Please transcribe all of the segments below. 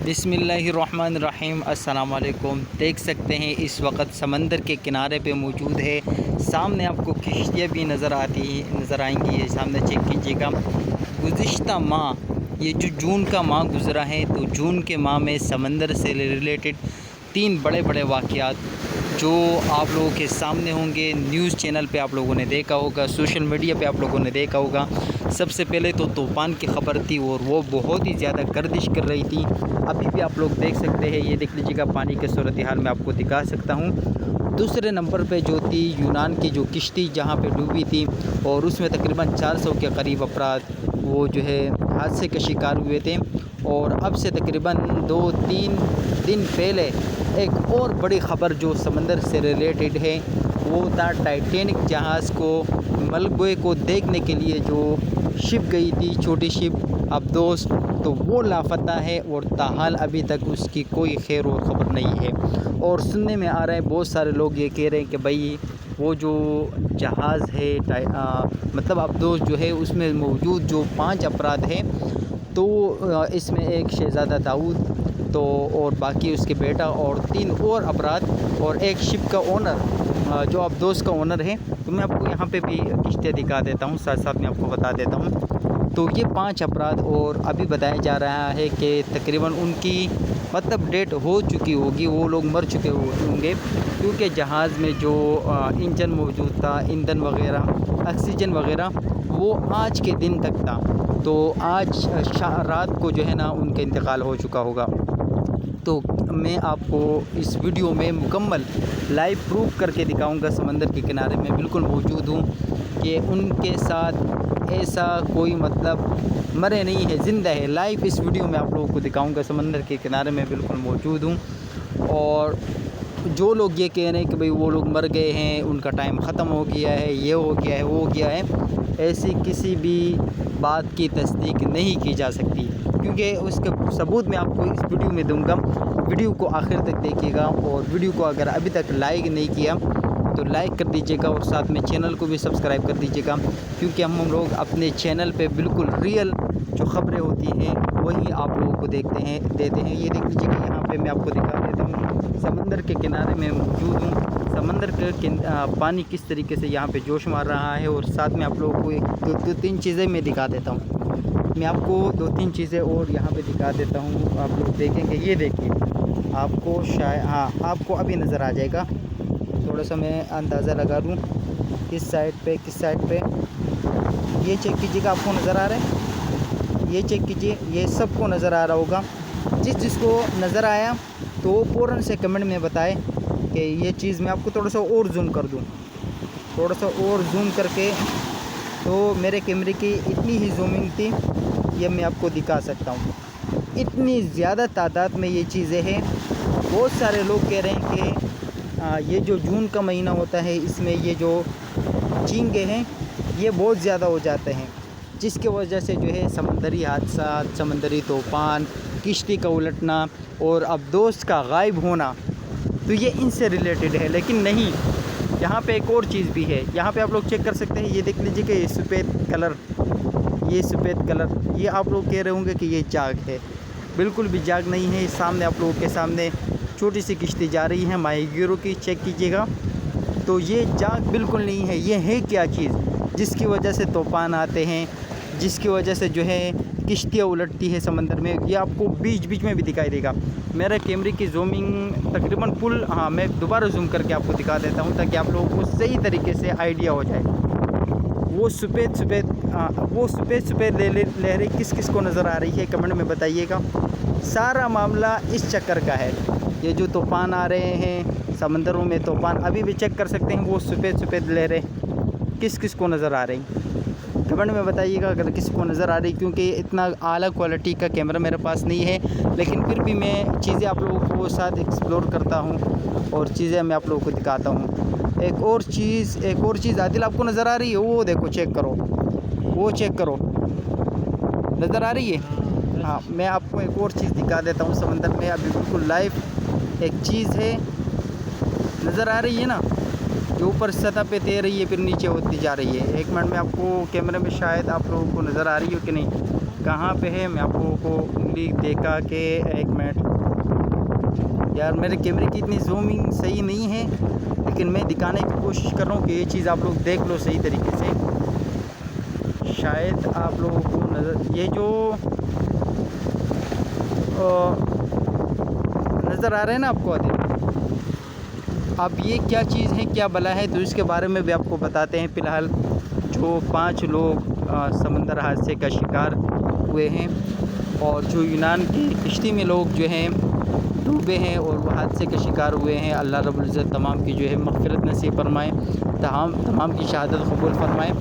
بسم اللہ الرحمن الرحیم۔ السلام علیکم۔ دیکھ سکتے ہیں اس وقت سمندر کے کنارے پہ موجود ہے۔ سامنے آپ کو کشتیاں بھی نظر آئیں گی۔ یہ سامنے چیک کیجیے گا۔ گزشتہ ماہ یہ جو جون کا ماہ گزرا ہے، تو جون کے ماہ میں سمندر سے ریلیٹڈ 3 بڑے واقعات جو آپ لوگوں کے سامنے ہوں گے، نیوز چینل پہ آپ لوگوں نے دیکھا ہوگا، سوشل میڈیا پہ آپ لوگوں نے دیکھا ہوگا۔ سب سے پہلے تو طوفان کی خبر تھی اور وہ بہت ہی زیادہ گردش کر رہی تھی۔ ابھی بھی آپ لوگ دیکھ سکتے ہیں، یہ دیکھ لیجیے گا، پانی کے صورتحال میں آپ کو دکھا سکتا ہوں۔ دوسرے نمبر پہ جو تھی یونان کی جو کشتی جہاں پہ ڈوبی تھی، اور اس میں تقریباً 400 کے قریب افراد وہ جو ہے حادثے کا شکار ہوئے تھے۔ اور اب سے تقریباً 2-3 دن پہلے ایک اور بڑی خبر جو سمندر سے ریلیٹڈ ہے، وہ تھا ٹائٹینک جہاز کو ملبے کو دیکھنے کے لیے جو شپ گئی تھی، چھوٹی شپ ابدوس، تو وہ لاپتہ ہے اور تاحال ابھی تک اس کی کوئی خیر و خبر نہیں ہے۔ اور سننے میں آ رہا ہے، بہت سارے لوگ یہ کہہ رہے ہیں کہ بھائی وہ جو جہاز ہے مطلب ابدوس جو ہے، اس میں موجود جو 5 افراد ہیں، تو اس میں ایک شہزادہ داؤد تو اور باقی اس کے بیٹا اور 3 اور افراد اور ایک شپ کا اونر جو ابدوس کا اونر ہے۔ تو میں آپ کو یہاں پہ بھی کشتیاں دکھا دیتا ہوں، ساتھ ساتھ میں آپ کو بتا دیتا ہوں۔ تو یہ 5 افراد، اور ابھی بتایا جا رہا ہے کہ تقریباً ان کی مطلب ڈیتھ ہو چکی ہوگی، وہ لوگ مر چکے ہوں گے، کیونکہ جہاز میں جو انجن موجود تھا، ایندھن وغیرہ، آکسیجن وغیرہ، وہ آج کے دن تک تھا۔ تو آج رات کو جو ہے نا ان کا انتقال ہو چکا ہوگا۔ تو میں آپ کو اس ویڈیو میں مکمل لائیو پروف کر کے دکھاؤں گا، سمندر کے کنارے میں بالکل موجود ہوں کہ ان کے ساتھ ایسا کوئی مطلب مرے نہیں ہے، زندہ ہے۔ لائیو اس ویڈیو میں آپ لوگوں کو دکھاؤں گا، سمندر کے کنارے میں بالکل موجود ہوں۔ اور جو لوگ یہ کہہ رہے ہیں کہ بھئی وہ لوگ مر گئے ہیں، ان کا ٹائم ختم ہو گیا ہے، یہ ہو گیا ہے، وہ ہو گیا ہے، ایسی کسی بھی بات کی تصدیق نہیں کی جا سکتی، کیونکہ اس کے ثبوت میں آپ کو اس ویڈیو میں دوں گا۔ ویڈیو کو آخر تک دیکھیے گا، اور ویڈیو کو اگر ابھی تک لائک نہیں کیا تو لائک کر دیجیے گا، اور ساتھ میں چینل کو بھی سبسکرائب کر دیجیے گا، کیونکہ ہم لوگ اپنے چینل پہ بالکل ریئل جو خبریں ہوتی ہیں وہی آپ لوگوں کو دیتے ہیں۔ یہ دیکھ لیجیے گا، یہاں پہ میں آپ کو دکھا دیتا ہوں، سمندر کے کنارے میں موجود ہوں۔ سمندر کا پانی کس طریقے سے یہاں پہ جوش مار رہا ہے، اور ساتھ میں آپ لوگوں کو 2-3 چیزیں میں دکھا دیتا ہوں۔ میں آپ کو 2-3 چیزیں اور یہاں پہ دکھا دیتا ہوں، آپ لوگ دیکھیں گے۔ یہ دیکھیے، آپ کو آپ کو ابھی نظر آ جائے گا، تھوڑا سا میں اندازہ لگا دوں کس سائڈ پہ یہ چیک کیجیے گا، آپ کو نظر آ رہا ہے، یہ چیک کیجیے، یہ سب کو نظر آ رہا ہوگا۔ جس کو نظر آیا تو وہ فوراً سے کمنٹ میں بتائے کہ یہ چیز میں آپ کو تھوڑا سا اور زوم کر دوں، تھوڑا سا اور زوم کر کے، تو میرے کیمرے کی اتنی ہی زومنگ تھی، یہ میں آپ کو دکھا سکتا ہوں۔ اتنی زیادہ تعداد میں یہ چیزیں ہیں۔ بہت سارے لوگ کہہ رہے ہیں کہ یہ جو جون کا مہینہ ہوتا ہے، اس میں یہ جو چینگے ہیں یہ بہت زیادہ ہو جاتے ہیں، جس کی وجہ سے جو ہے سمندری حادثات، سمندری طوفان، کشتی کا الٹنا اور ابدوس کا غائب ہونا، تو یہ ان سے ریلیٹڈ ہے۔ لیکن نہیں، یہاں پہ ایک اور چیز بھی ہے، یہاں پہ آپ لوگ چیک کر سکتے ہیں، یہ دیکھ لیجیے کہ یہ سفید کلر، یہ آپ لوگ کہہ رہے ہوں گے کہ یہ جاگ ہے، بالکل بھی جاگ نہیں ہے۔ سامنے آپ لوگوں کے سامنے چھوٹی سی کشتی جا رہی ہے ماہی گیروں کی، چیک کیجیے گا، تو یہ جاگ بالکل نہیں ہے۔ یہ ہے کیا چیز جس کی وجہ سے طوفان آتے ہیں، جس کی وجہ سے جو ہے کشتیاں الٹتی ہے سمندر میں، یہ آپ کو بیچ میں بھی دکھائی دے گا۔ میرے کیمرے کی زومنگ تقریباً فل، میں دوبارہ زوم کر کے آپ کو دکھا دیتا ہوں تاکہ آپ لوگوں کو صحیح طریقے سے آئیڈیا ہو جائے۔ وہ سفید لہریں کس کو نظر آ رہی ہے، کمنٹ میں بتائیے گا۔ سارا معاملہ اس چکر کا ہے، یہ جو طوفان آ رہے ہیں سمندروں میں، طوفان ابھی بھی چیک کر سکتے ہیں، وہ سفید لہریں کس کو نظر آ رہی، کمنٹ میں بتائیے گا اگر کسی کو نظر آ رہی، کیونکہ اتنا اعلیٰ کوالٹی کا کیمرہ میرے پاس نہیں ہے، لیکن پھر بھی میں چیزیں آپ لوگوں کو ساتھ ایکسپلور کرتا ہوں اور چیزیں میں آپ لوگوں کو دکھاتا ہوں۔ ایک اور چیز عادل آپ کو نظر آ رہی ہے، وہ دیکھو، چیک کرو، نظر آ رہی ہے؟ ہاں، میں آپ کو ایک اور چیز دکھا دیتا ہوں، سمندر میں ابھی بالکل لائیو ایک چیز ہے، نظر آ رہی ہے نا، جو اوپر سطح پہ تیر رہی ہے پھر نیچے ہوتی جا رہی ہے۔ ایک منٹ میں آپ کو کیمرے میں شاید آپ لوگوں کو نظر آ رہی ہو کہ نہیں، کہاں پہ ہے میں آپ لوگوں کو انگلی دیکھا کہ 1 منٹ یار میرے کیمرے کی اتنی زومنگ صحیح نہیں ہے، لیکن میں دکھانے کی کوشش کر رہا ہوں کہ یہ چیز آپ لوگ دیکھ لو صحیح طریقے سے. شاید آپ لوگوں کو نظر یہ جو نظر آ رہے ہیں نا آپ کو اب یہ کیا چیز ہے، کیا بلا ہے، تو اس کے بارے میں بھی آپ کو بتاتے ہیں. فی الحال جو 5 لوگ سمندر حادثے کا شکار ہوئے ہیں اور جو یونان کی کشتی میں لوگ جو ہیں ڈوبے ہیں اور وہ حادثے کے شکار ہوئے ہیں، اللہ رب العزت تمام کی جو ہے مغفرت نصیب فرمائے، تمام کی شہادت قبول فرمائے.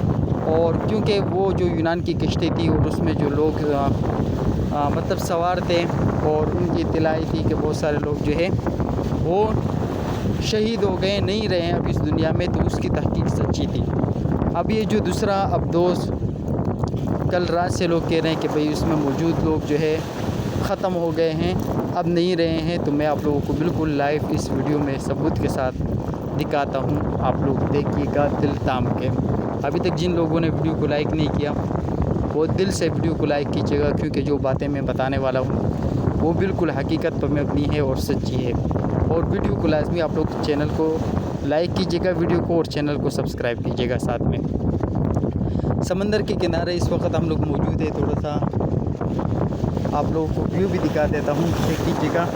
اور کیونکہ وہ جو یونان کی کشتی تھی اور اس میں جو لوگ مطلب سوار تھے اور ان کی اطلاع تھی کہ بہت سارے لوگ جو ہے وہ شہید ہو گئے، نہیں رہے ہیں اب اس دنیا میں، تو اس کی تحقیق سچی تھی. اب یہ جو دوسرا افسوس کل رات سے لوگ کہہ رہے ہیں کہ بھئی اس میں موجود لوگ جو ہے ختم ہو گئے ہیں، اب نہیں رہے ہیں، تو میں آپ لوگوں کو بالکل لائیو اس ویڈیو میں ثبوت کے ساتھ دکھاتا ہوں. آپ لوگ دیکھیے گا دل تام کے. ابھی تک جن لوگوں نے ویڈیو کو لائک نہیں کیا وہ دل سے ویڈیو کو لائک کیجیے گا، کیونکہ جو باتیں میں بتانے والا ہوں وہ بالکل حقیقت پر مبنی ہے اور سچی ہے. اور ویڈیو کو لازمی آپ لوگ چینل کو لائک کیجیے گا ویڈیو کو، اور چینل کو سبسکرائب کیجیے گا ساتھ میں. سمندر کے کنارے اس وقت ہم لوگ موجود ہیں. تھوڑا سا آپ لوگوں کو ویو بھی دکھا دیتا ہوں، چیک کیجیے گا.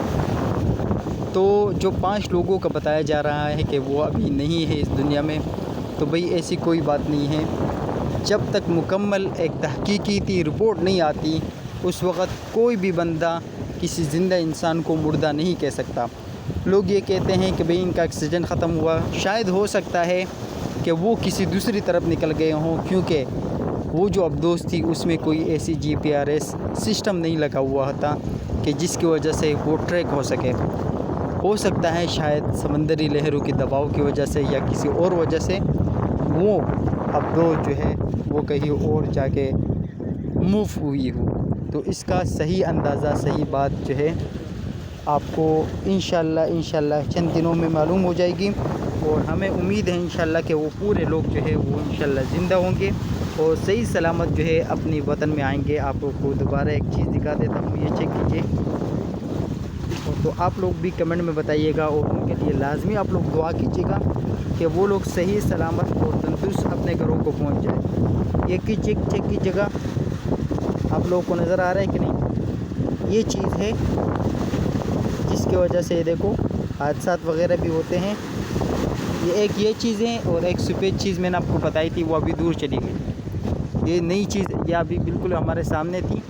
تو جو 5 لوگوں کا بتایا جا رہا ہے کہ وہ ابھی نہیں ہے اس دنیا میں، تو بھئی ایسی کوئی بات نہیں ہے. جب تک مکمل ایک تحقیقی رپورٹ نہیں آتی اس وقت کوئی بھی بندہ کسی زندہ انسان کو مردہ نہیں کہہ سکتا. لوگ یہ کہتے ہیں کہ بھئی ان کا آکسیجن ختم ہوا، شاید ہو سکتا ہے کہ وہ کسی دوسری طرف نکل گئے ہوں، کیونکہ وہ جو ابدوس تھی اس میں کوئی ایسی GPS سسٹم نہیں لگا ہوا تھا کہ جس کی وجہ سے وہ ٹریک ہو سکے. ہو سکتا ہے شاید سمندری لہروں کے دباؤ کی وجہ سے یا کسی اور وجہ سے وہ ابدوس جو ہے وہ کہیں اور جا کے موو ہوئی ہو. تو اس کا صحیح اندازہ، صحیح بات جو ہے آپ کو انشاءاللہ چند دنوں میں معلوم ہو جائے گی. اور ہمیں امید ہے انشاءاللہ کہ وہ پورے لوگ جو ہے وہ انشاءاللہ زندہ ہوں گے اور صحیح سلامت جو ہے اپنی وطن میں آئیں گے. آپ لوگ کو دوبارہ ایک چیز دکھا دیتا ہوں، یہ چیک کیجیے. تو آپ لوگ بھی کمنٹ میں بتائیے گا اور ان کے لیے لازمی آپ لوگ دعا کیجیے گا کہ وہ لوگ صحیح سلامت اور تندرست اپنے گھروں کو پہنچ جائے. یہ کی چیک کیجیے گا. آپ لوگوں کو نظر آ رہا ہے کہ نہیں؟ یہ چیز ہے جس کی وجہ سے دیکھو حادثات وغیرہ بھی ہوتے ہیں. یہ چیزیں اور ایک سفید چیز میں نے آپ کو بتائی تھی وہ ابھی دور چلی گئی. یہ نئی چیز یہ ابھی بالکل ہمارے سامنے تھی،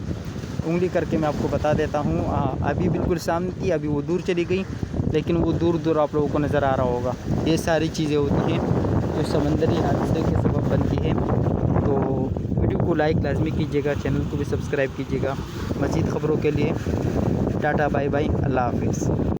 انگلی کر کے میں آپ کو بتا دیتا ہوں. ابھی بالکل سامنے تھی، ابھی وہ دور چلی گئی، لیکن وہ دور آپ لوگوں کو نظر آ رہا ہوگا. یہ ساری چیزیں ہوتی ہیں جو سمندری حادثے کے سبب بنتی ہیں. تو ویڈیو کو لائک لازمی کیجیے گا، چینل کو بھی سبسکرائب کیجیے گا. مزید خبروں کے لیے ٹاٹا، بائی بائی، اللہ حافظ.